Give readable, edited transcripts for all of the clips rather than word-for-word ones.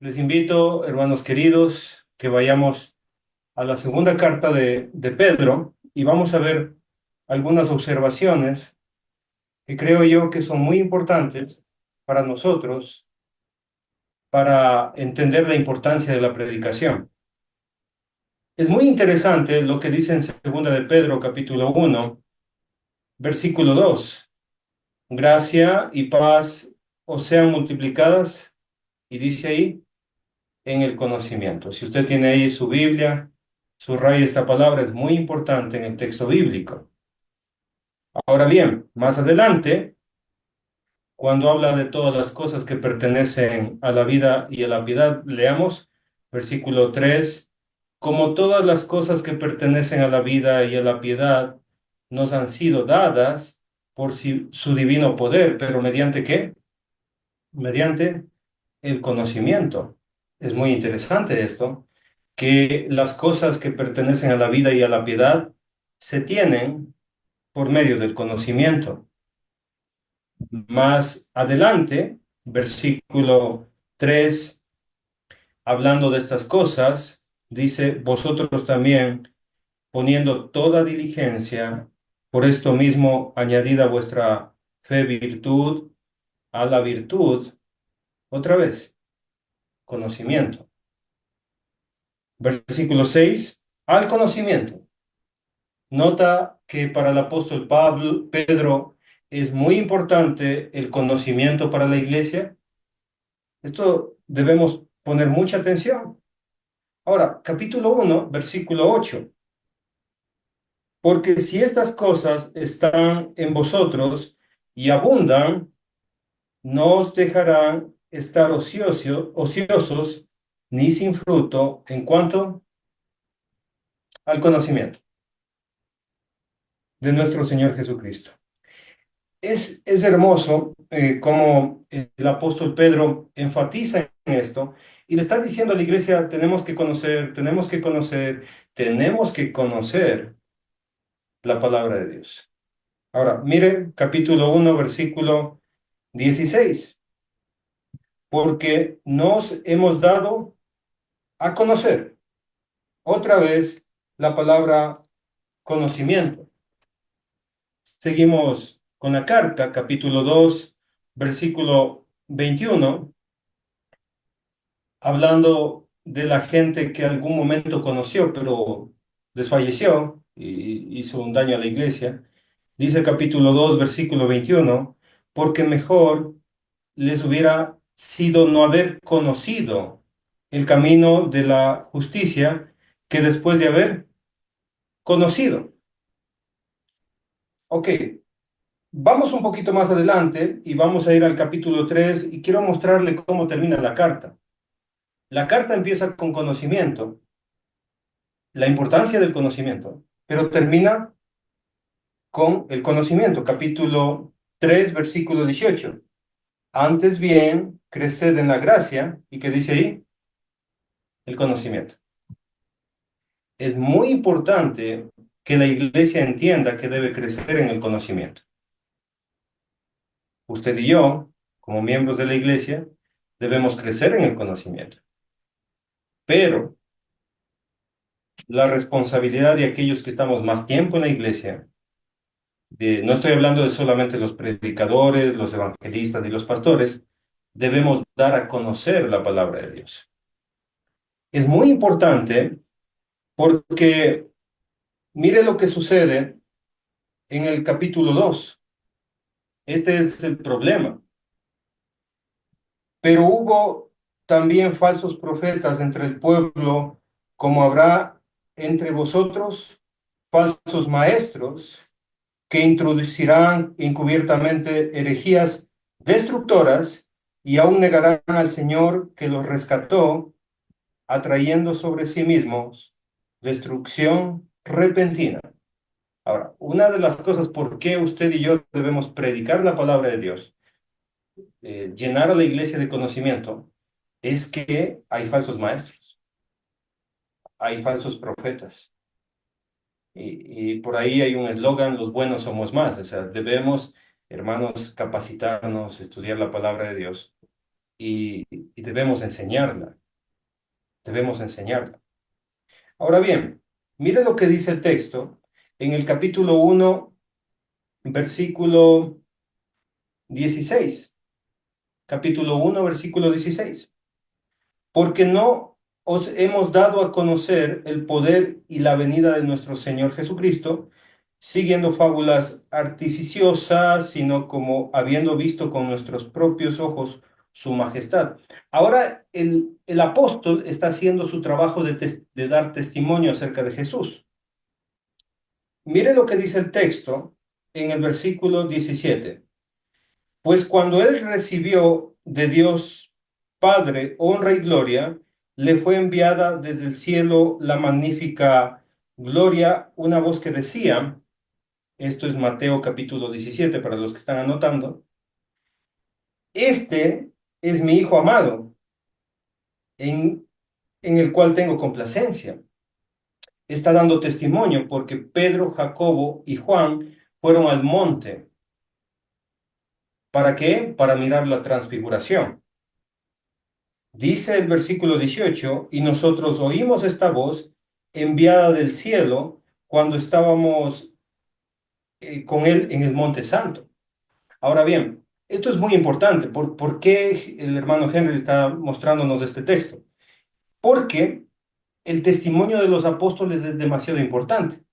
Les invito, hermanos queridos, que vayamos a la segunda carta de Pedro y vamos a ver algunas observaciones que creo yo que son muy importantes para nosotros para entender la importancia de la predicación. Es muy interesante lo que dice en segunda de Pedro, capítulo 1, versículo 2. Gracia y paz os sean multiplicadas, y dice ahí, en el conocimiento. Si usted tiene ahí su Biblia, subraya esta palabra, es muy importante en el texto bíblico. Ahora bien, más adelante, cuando habla de todas las cosas que pertenecen a la vida y a la piedad, leamos versículo 3: como todas las cosas que pertenecen a la vida y a la piedad nos han sido dadas por su divino poder, pero ¿mediante qué? Mediante el conocimiento. Es muy interesante esto, que las cosas que pertenecen a la vida y a la piedad se tienen por medio del conocimiento. Más adelante, versículo 3, hablando de estas cosas, dice, vosotros también, poniendo toda diligencia, por esto mismo añadid a vuestra fe virtud, a la virtud, otra vez, conocimiento. Versículo 6, al conocimiento. Nota que para el apóstol Pedro es muy importante el conocimiento para la iglesia. Esto debemos poner mucha atención. Ahora, capítulo 1, versículo 8. Porque si estas cosas están en vosotros y abundan, no os dejarán estar ociosos ni sin fruto en cuanto al conocimiento de nuestro Señor Jesucristo. Es hermoso cómo el apóstol Pedro enfatiza en esto y le está diciendo a la iglesia, tenemos que conocer, tenemos que conocer, tenemos que conocer la palabra de Dios. Ahora, mire capítulo 1, versículo 16. Porque nos hemos dado a conocer otra vez la palabra conocimiento. Seguimos con la carta, capítulo 2, versículo 21, hablando de la gente que algún momento conoció, pero desfalleció y hizo un daño a la iglesia. Dice capítulo 2 versículo 21, porque mejor les hubiera sido no haber conocido el camino de la justicia que después de haber conocido. Ok, vamos un poquito más adelante y vamos a ir al capítulo 3 y quiero mostrarle cómo termina la carta. La carta empieza con conocimiento, la importancia del conocimiento, pero termina con el conocimiento. Capítulo 3, versículo 18. Antes bien, creced en la gracia, ¿y qué dice ahí? El conocimiento. Es muy importante que la iglesia entienda que debe crecer en el conocimiento. Usted y yo, como miembros de la iglesia, debemos crecer en el conocimiento. Pero la responsabilidad de aquellos que estamos más tiempo en la iglesia, no estoy hablando de solamente los predicadores, los evangelistas y los pastores, debemos dar a conocer la palabra de Dios. Es muy importante porque mire lo que sucede en el capítulo 2. Este es el problema. Pero hubo también falsos profetas entre el pueblo, como habrá entre vosotros falsos maestros que introducirán encubiertamente herejías destructoras y aún negarán al Señor que los rescató, atrayendo sobre sí mismos destrucción repentina. Ahora, una de las cosas por qué usted y yo debemos predicar la palabra de Dios, llenar a la iglesia de conocimiento, es que hay falsos maestros, hay falsos profetas. Y por ahí hay un eslogan, los buenos somos más. O sea, debemos, hermanos, capacitarnos, estudiar la palabra de Dios. y debemos enseñarla, debemos enseñarla. Ahora bien, mire lo que dice el texto en el capítulo 1, versículo 16. Capítulo 1, versículo 16. Porque no os hemos dado a conocer el poder y la venida de nuestro Señor Jesucristo, siguiendo fábulas artificiosas, sino como habiendo visto con nuestros propios ojos su majestad. Ahora el apóstol está haciendo su trabajo de dar testimonio acerca de Jesús. Mire lo que dice el texto en el versículo 17. Pues cuando él recibió de Dios Padre honra y gloria, le fue enviada desde el cielo la magnífica gloria, una voz que decía, esto es Mateo capítulo 17 para los que están anotando, este es mi Hijo amado, en, en el cual tengo complacencia. Está dando testimonio porque Pedro, Jacobo y Juan fueron al monte. ¿Para qué? Para mirar la transfiguración. Dice el versículo 18, y nosotros oímos esta voz enviada del cielo cuando estábamos con él en el Monte Santo. Ahora bien, esto es muy importante. ¿Por qué el hermano Henry está mostrándonos este texto? Porque el testimonio de los apóstoles es demasiado importante.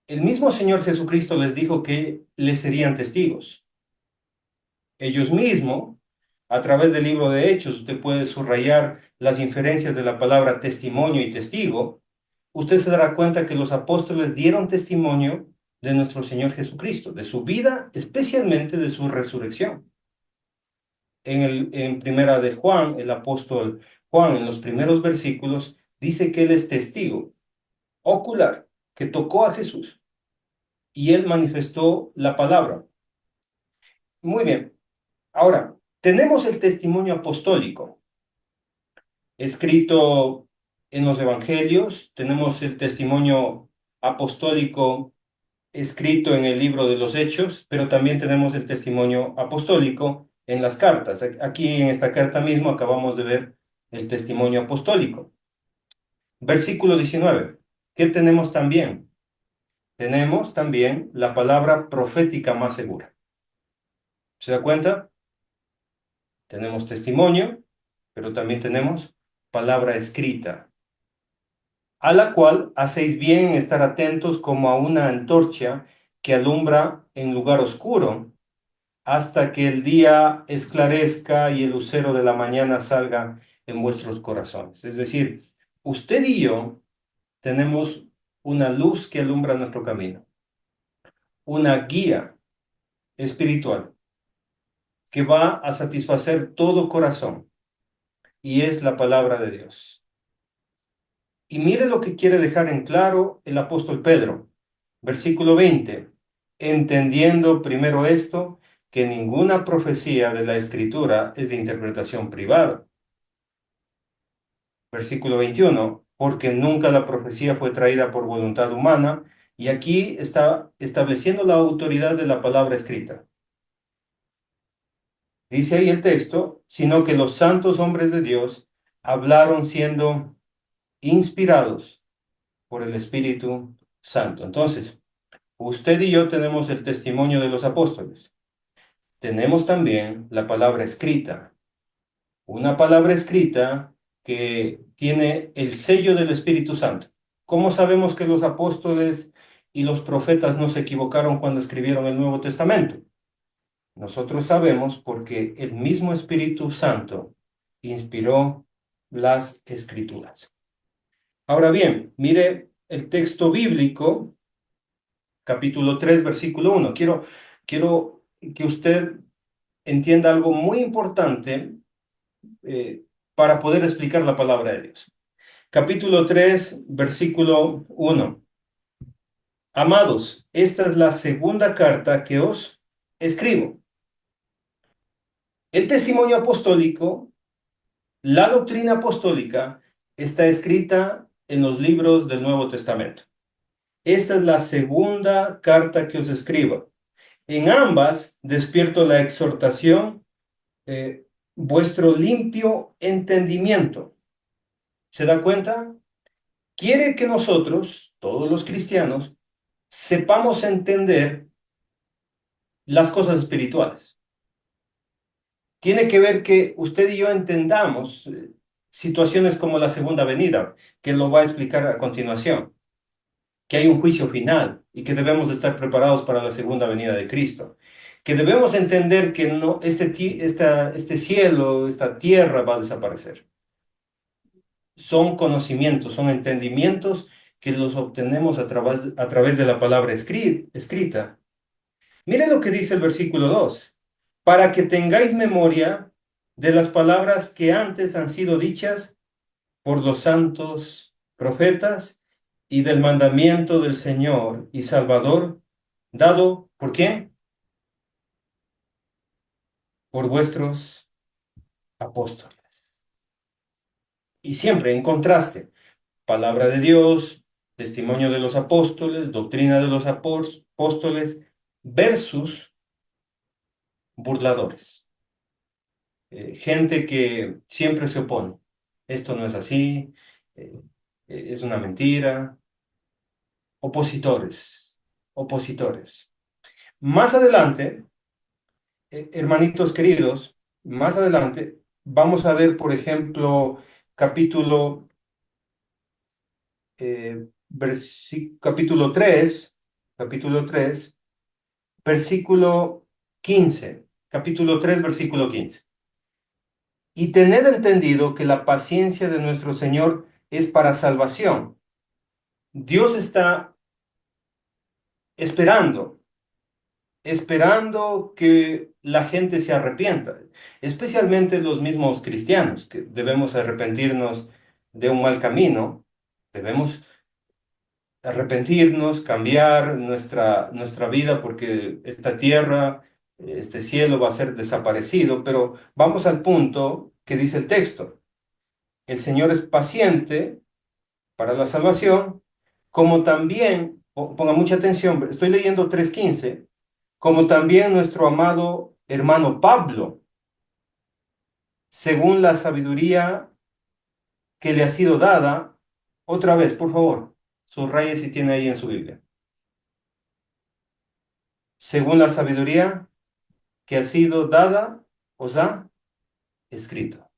El mismo Señor Jesucristo les dijo que les serían testigos. Ellos mismos, a través del libro de Hechos, usted puede subrayar las inferencias de la palabra testimonio y testigo. Usted se dará cuenta que los apóstoles dieron testimonio de nuestro Señor Jesucristo, de su vida, especialmente de su resurrección. En primera de Juan, el apóstol Juan, en los primeros versículos, dice que él es testigo ocular, que tocó a Jesús y él manifestó la palabra. Muy bien. Ahora, tenemos el testimonio apostólico escrito en los evangelios, tenemos el testimonio apostólico escrito en el libro de los Hechos, pero también tenemos el testimonio apostólico en las cartas. Aquí en esta carta mismo acabamos de ver el testimonio apostólico. Versículo 19. ¿Qué tenemos también? Tenemos también la palabra profética más segura. ¿Se da cuenta? Tenemos testimonio, pero también tenemos palabra escrita, a la cual hacéis bien en estar atentos como a una antorcha que alumbra en lugar oscuro, hasta que el día esclarezca y el lucero de la mañana salga en vuestros corazones. Es decir, usted y yo tenemos una luz que alumbra nuestro camino, una guía espiritual que va a satisfacer todo corazón, y es la palabra de Dios. Y mire lo que quiere dejar en claro el apóstol Pedro. Versículo 20. Entendiendo primero esto, que ninguna profecía de la Escritura es de interpretación privada. Versículo 21. Porque nunca la profecía fue traída por voluntad humana. Y aquí está estableciendo la autoridad de la palabra escrita. Dice ahí el texto, sino que los santos hombres de Dios hablaron siendo inspirados por el Espíritu Santo. Entonces, usted y yo tenemos el testimonio de los apóstoles. Tenemos también la palabra escrita. Una palabra escrita que tiene el sello del Espíritu Santo. ¿Cómo sabemos que los apóstoles y los profetas no se equivocaron cuando escribieron el Nuevo Testamento? Nosotros sabemos porque el mismo Espíritu Santo inspiró las Escrituras. Ahora bien, mire el texto bíblico, capítulo 3, versículo 1. Quiero que usted entienda algo muy importante para poder explicar la palabra de Dios. Capítulo 3, versículo 1. Amados, esta es la segunda carta que os escribo. El testimonio apostólico, la doctrina apostólica, está escrita en los libros del Nuevo Testamento. Esta es la segunda carta que os escribo. En ambas despierto la exhortación vuestro limpio entendimiento. ¿Se da cuenta? Quiere que nosotros, todos los cristianos, sepamos entender las cosas espirituales. Tiene que ver que usted y yo entendamos situaciones como la segunda venida, que lo va a explicar a continuación, que hay un juicio final y que debemos estar preparados para la segunda venida de Cristo, que debemos entender que no, este cielo, esta tierra va a desaparecer. Son conocimientos, son entendimientos que los obtenemos a través de la palabra escrita. Mire lo que dice el versículo 2: para que tengáis memoria de las palabras que antes han sido dichas por los santos profetas y del mandamiento del Señor y Salvador, dado, ¿por quién? Por vuestros apóstoles. Y siempre en contraste, palabra de Dios, testimonio de los apóstoles, doctrina de los apóstoles, versus burladores. Gente que siempre se opone. Esto no es así, eh, es una mentira. Opositores, opositores. Más adelante, hermanitos queridos, más adelante vamos a ver, por ejemplo, capítulo, capítulo 3, capítulo 3, versículo 15, capítulo 3, versículo 15. Y tened entendido que la paciencia de nuestro Señor es para salvación. Dios está esperando que la gente se arrepienta, especialmente los mismos cristianos, que debemos arrepentirnos de un mal camino, debemos arrepentirnos, cambiar nuestra vida, porque esta tierra, este cielo va a ser desaparecido. Pero vamos al punto que dice el texto: el Señor es paciente para la salvación, como también, ponga mucha atención, estoy leyendo 3:15, como también nuestro amado hermano Pablo, según la sabiduría que le ha sido dada. Otra vez, por favor, subraye si tiene ahí en su Biblia. Según la sabiduría que ha sido dada, os ha escrito.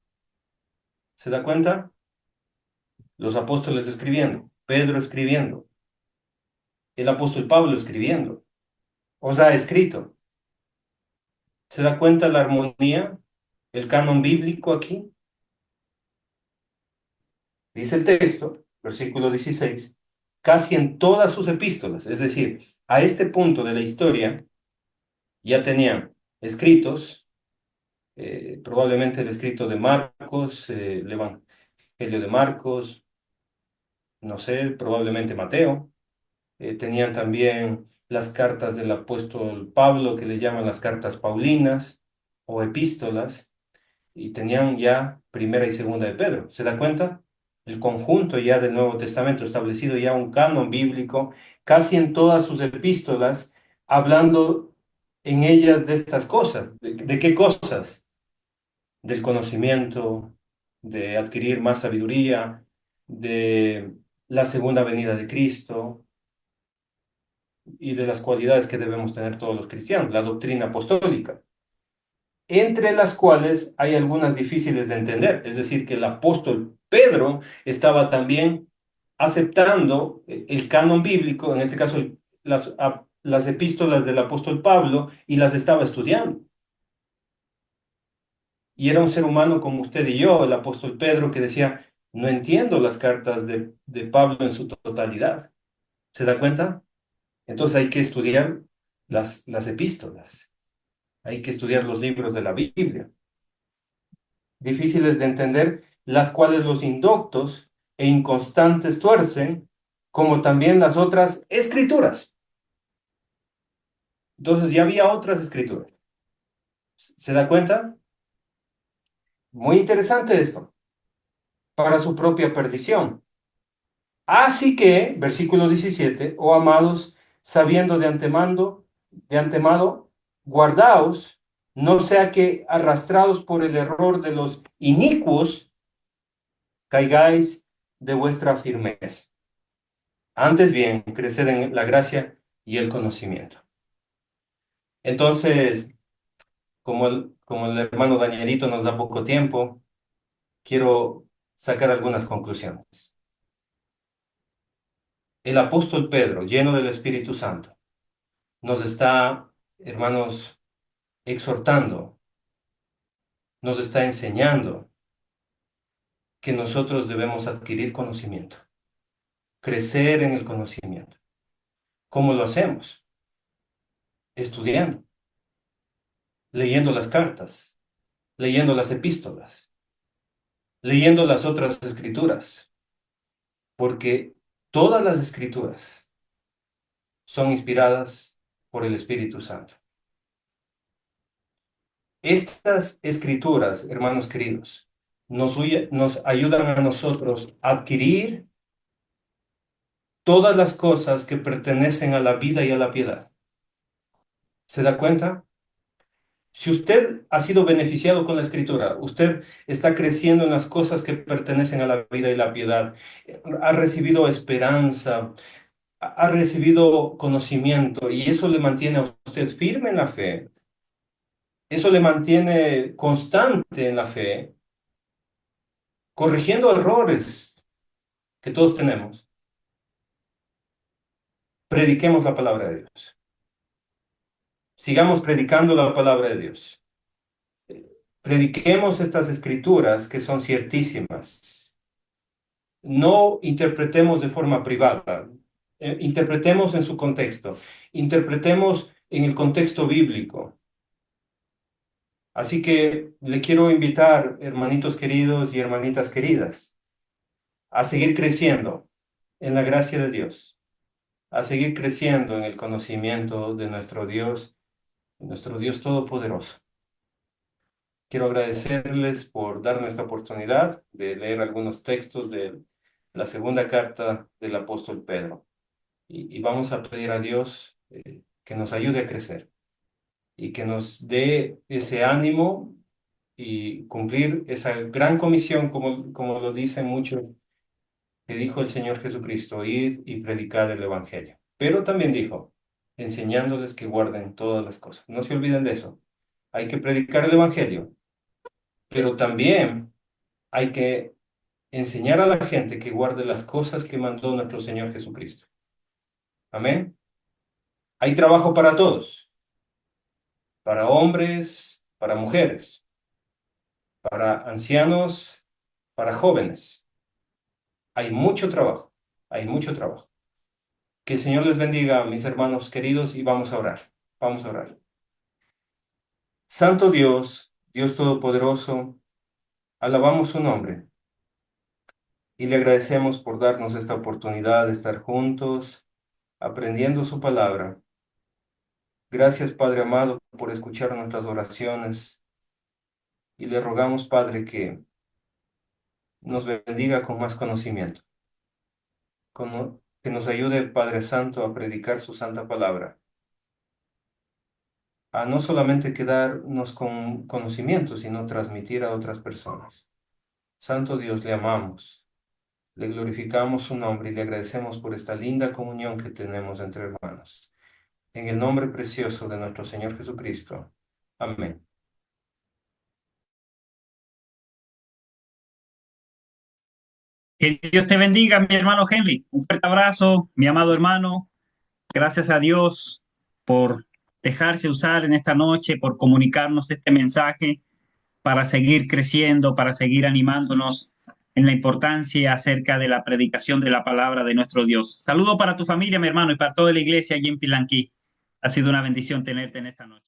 ¿Se da cuenta? Los apóstoles escribiendo, Pedro escribiendo, el apóstol Pablo escribiendo, os ha escrito. ¿Se da cuenta la armonía, el canon bíblico aquí? Dice el texto, versículo 16, casi en todas sus epístolas, es decir, a este punto de la historia ya tenían escritos, probablemente el escrito de Marcos, el Evangelio de Marcos, no sé, probablemente Mateo. Tenían también las cartas del apóstol Pablo, que le llaman las cartas paulinas o epístolas, y tenían ya primera y segunda de Pedro. ¿Se da cuenta? El conjunto ya del Nuevo Testamento, establecido ya un canon bíblico, casi en todas sus epístolas, hablando en ellas de estas cosas. ¿De qué cosas? Del conocimiento, de adquirir más sabiduría, de la segunda venida de Cristo y de las cualidades que debemos tener todos los cristianos, la doctrina apostólica, entre las cuales hay algunas difíciles de entender. Es decir, que el apóstol Pedro estaba también aceptando el canon bíblico, en este caso las epístolas del apóstol Pablo, y las estaba estudiando. Y era un ser humano como usted y yo, el apóstol Pedro, que decía: no entiendo las cartas de Pablo en su totalidad. ¿Se da cuenta? Entonces hay que estudiar las epístolas, hay que estudiar los libros de la Biblia, difíciles de entender, las cuales los indoctos e inconstantes tuercen, como también las otras escrituras. Entonces ya había otras escrituras. ¿Se da cuenta? Muy interesante esto, para su propia perdición. Así que, versículo 17, oh amados, sabiendo de antemano, guardaos no sea que arrastrados por el error de los inicuos, caigáis de vuestra firmeza. Antes bien, creced en la gracia y el conocimiento. Entonces, como el hermano Danielito nos da poco tiempo, quiero sacar algunas conclusiones. El apóstol Pedro, lleno del Espíritu Santo, nos está, hermanos, exhortando, nos está enseñando que nosotros debemos adquirir conocimiento, crecer en el conocimiento. ¿Cómo lo hacemos? Estudiando, leyendo las cartas, leyendo las epístolas, leyendo las otras escrituras, porque todas las escrituras son inspiradas por el Espíritu Santo. Estas escrituras, hermanos queridos, nos ayudan a nosotros a adquirir todas las cosas que pertenecen a la vida y a la piedad. ¿Se da cuenta? Si usted ha sido beneficiado con la escritura, usted está creciendo en las cosas que pertenecen a la vida y la piedad, ha recibido esperanza, ha recibido conocimiento y eso le mantiene a usted firme en la fe, eso le mantiene constante en la fe, corrigiendo errores que todos tenemos. Prediquemos la palabra de Dios. Sigamos predicando la palabra de Dios. Prediquemos estas escrituras que son ciertísimas. No interpretemos de forma privada. Interpretemos en su contexto. Interpretemos en el contexto bíblico. Así que le quiero invitar, hermanitos queridos y hermanitas queridas, a seguir creciendo en la gracia de Dios, a seguir creciendo en el conocimiento de nuestro Dios Todopoderoso. Quiero agradecerles por darme esta oportunidad de leer algunos textos de la segunda carta del apóstol Pedro. Y vamos a pedir a Dios que nos ayude a crecer y que nos dé ese ánimo y cumplir esa gran comisión, como lo dicen muchos, que dijo el Señor Jesucristo, ir y predicar el Evangelio. Pero también dijo, enseñándoles que guarden todas las cosas. No se olviden de eso. Hay que predicar el Evangelio, pero también hay que enseñar a la gente que guarde las cosas que mandó nuestro Señor Jesucristo. Amén. Hay trabajo para todos, para hombres, para mujeres, para ancianos, para jóvenes. Hay mucho trabajo, hay mucho trabajo. Que el Señor les bendiga, mis hermanos queridos, y vamos a orar. Vamos a orar. Santo Dios, Dios Todopoderoso, alabamos su nombre y le agradecemos por darnos esta oportunidad de estar juntos, aprendiendo su palabra. Gracias, Padre amado, por escuchar nuestras oraciones y le rogamos, Padre, que nos bendiga con más conocimiento, que nos ayude, Padre Santo, a predicar su santa palabra, a no solamente quedarnos con conocimiento, sino transmitir a otras personas. Santo Dios, le amamos, le glorificamos su nombre y le agradecemos por esta linda comunión que tenemos entre hermanos. En el nombre precioso de nuestro Señor Jesucristo. Amén. Que Dios te bendiga, mi hermano Henry. Un fuerte abrazo, mi amado hermano. Gracias a Dios por dejarse usar en esta noche, por comunicarnos este mensaje para seguir creciendo, para seguir animándonos en la importancia acerca de la predicación de la palabra de nuestro Dios. Saludo para tu familia, mi hermano, y para toda la iglesia allí en Pilanquí. Ha sido una bendición tenerte en esta noche.